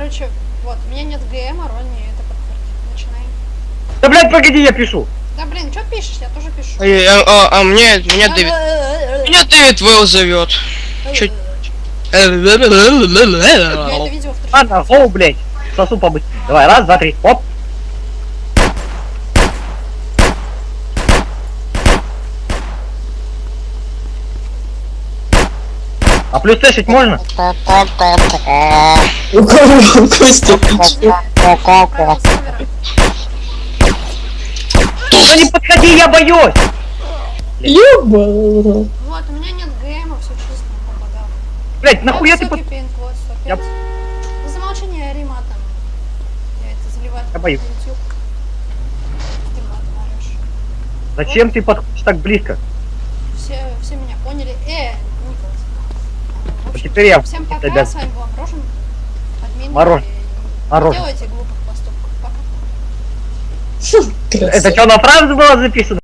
короче, вот, у меня нет ГМ, а Ронни это подтвердит. Начинаем. Да, блядь, погоди, я пишу. Да, блин, что пишешь? Я тоже пишу. Меня Дэвид... Меня Дэвид Вэлл зовет. Чуть... Я это видео в Ладно, гоу, блядь. Сосу побыстрее. Давай, раз, два, три. Оп. А плюс тэшить можно? У кого Костя пичу? правила сервера. Да не подходи, я боюсь! Ёба! Вот, у меня нет ГМа, все чисто, попадал. Блядь, нахуя ты под... пин-код 105. Ну, замолчи, не ори матом. Я это заливаю Я боюсь. на YouTube. Ты матом орешь. Зачем ты подходишь так близко? Все меня поняли. Николас. В общем, теперь я всем пока, тебя- с вами был Морожен. Админ. Морожен. Не Морожен. делайте глупых поступков. Пока. Это что, на фразу было записано?